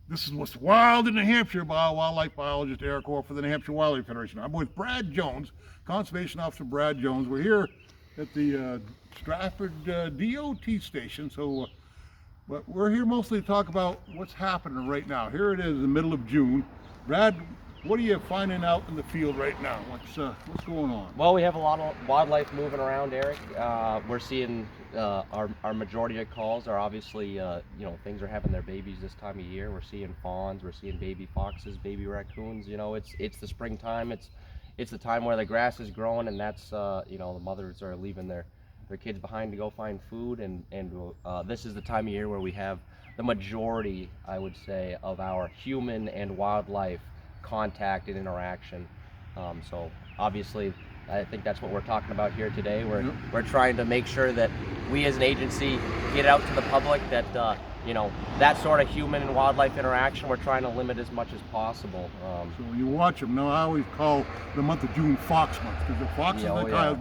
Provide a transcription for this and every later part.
This is what's wild in New Hampshire by wildlife biologist Eric Orr for the New Hampshire Wildlife Federation. I'm with Brad Jones, Conservation Officer Brad Jones. We're here at the Stratford DOT station. But we're here mostly to talk about what's happening right now. Here it is, in the middle of June. Brad, what are you finding out in the field right now? What's going on? Well, we have a lot of wildlife moving around, Eric. We're seeing our majority of calls are obviously, things are having their babies this time of year. We're seeing fawns, we're seeing baby foxes, baby raccoons. It's the springtime. It's the time where the grass is growing, and that's the mothers are leaving their kids behind to go find food, and this is the time of year where we have the majority, I would say, of our human and wildlife contact and interaction. So obviously, I think that's what we're talking about here today. We're trying to make sure that we as an agency get out to the public that that sort of human and wildlife interaction we're trying to limit as much as possible. So when you watch them, now I always call the month of June Fox Month, because the foxes,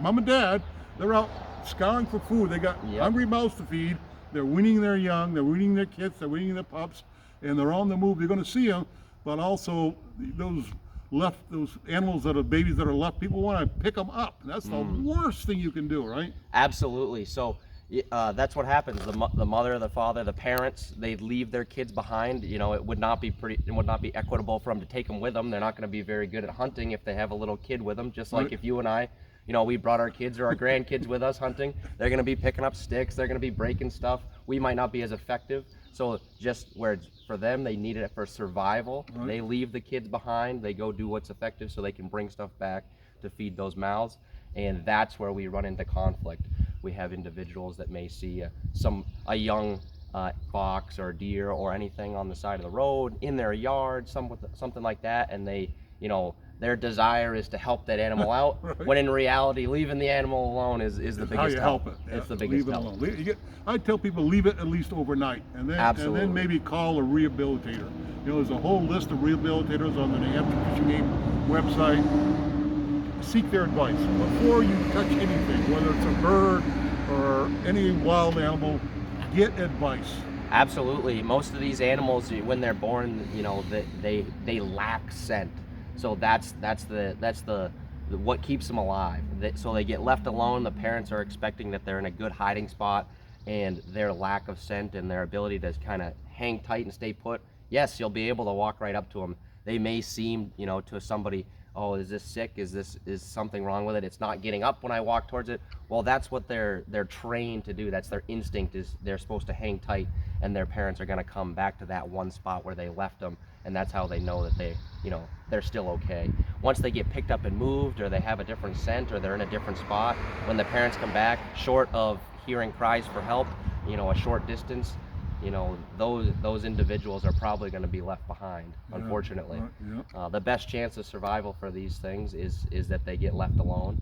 mom and dad, they're out scouring for food. They got hungry mouths to feed. They're weaning their young, they're weaning their kits, they're weaning their pups, and they're on the move. You're going to see them, but also those animals that are babies that are left, people want to pick them up. That's the worst thing you can do, right? Absolutely. So that's what happens. The mother, the father, the parents, they leave their kids behind. It would not be equitable for them to take them with them. They're not going to be very good at hunting if they have a little kid with them. Just like if you and I, we brought our kids or our grandkids with us hunting, they're going to be picking up sticks, they're going to be breaking stuff. We might not be as effective. So just where for them, they need it for survival. Right. They leave the kids behind, they go do what's effective so they can bring stuff back to feed those mouths. And that's where we run into conflict. We have individuals that may see a young fox or deer or anything on the side of the road, in their yard, something like that, and they, their desire is to help that animal out, right. When in reality, leaving the animal alone is the biggest help. It's the biggest help. I tell people leave it at least overnight, and then maybe call a rehabilitator. There's a whole list of rehabilitators on the New Hampshire Fish and Game website. Seek their advice before you touch anything, whether it's a bird or any wild animal. Get advice. Absolutely. Most of these animals, when they're born, they lack scent. So that's the what keeps them alive. So they get left alone. The parents are expecting that they're in a good hiding spot, and their lack of scent and their ability to kind of hang tight and stay put. Yes, you'll be able to walk right up to them. They may seem, to somebody, oh, is this sick? Is something wrong with it? It's not getting up when I walk towards it. Well, that's what they're trained to do. That's their instinct, is they're supposed to hang tight, and their parents are going to come back to that one spot where they left them, and that's how they know that they're still okay. Once they get picked up and moved, or they have a different scent, or they're in a different spot, when the parents come back, short of hearing cries for help, a short distance, those individuals are probably going to be left behind, unfortunately. The best chance of survival for these things is that they get left alone,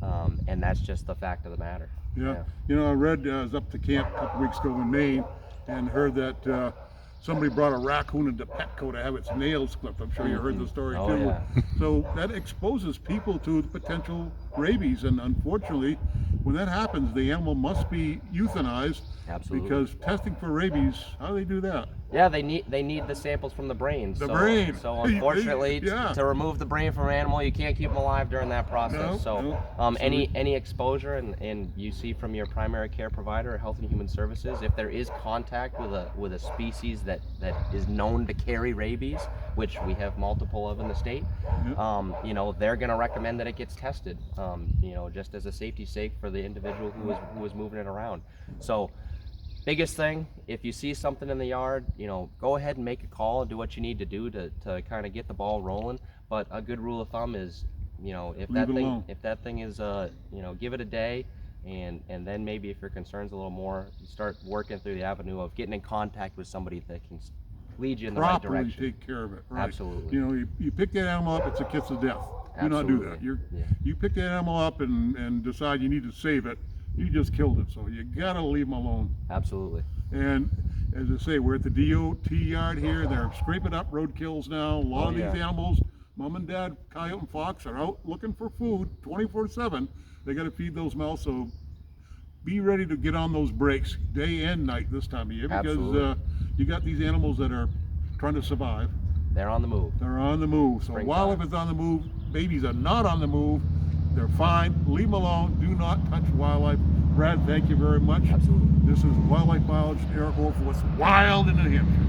and that's just the fact of the matter. I read, I was up to camp a couple weeks ago in Maine, and heard that somebody brought a raccoon into Petco to have its nails clipped. I'm sure you heard the story too. Yeah. So that exposes people to potential rabies, and unfortunately, when that happens, the animal must be euthanized. Absolutely. Because testing for rabies, how do they do that? Yeah, they need the samples from the brain. Brain. So unfortunately, to remove the brain from an animal, you can't keep them alive during that process. Any exposure, and you see from your primary care provider or Health and Human Services, if there is contact with a species that is known to carry rabies, which we have multiple of in the state, they're going to recommend that it gets tested, just as a safety sake for the individual who was moving it around. So. Biggest thing, if you see something in the yard, go ahead and make a call and do what you need to do to kind of get the ball rolling. But a good rule of thumb is, if that thing is, give it a day, and then maybe if your concern's a little more, you start working through the avenue of getting in contact with somebody that can lead you in the right direction. Properly take care of it. Right? Absolutely. You pick that animal up, it's a kiss of death. Do not do that. You pick that animal up and decide you need to save it. You just killed it, so you gotta leave them alone. Absolutely. And as I say, we're at the DOT yard here. They're scraping up roadkills now. A lot of these animals, mom and dad, coyote and fox, are out looking for food 24/7. They gotta feed those mouths, so be ready to get on those brakes day and night this time of year, because you got these animals that are trying to survive. They're on the move. They're on the move. So Springtime. wildlife is on the move. Babies are not on the move. They're fine. Leave them alone. Do not touch wildlife. Brad, thank you very much. Absolutely. This is wildlife biologist Eric Wolf. What's wild in New Hampshire.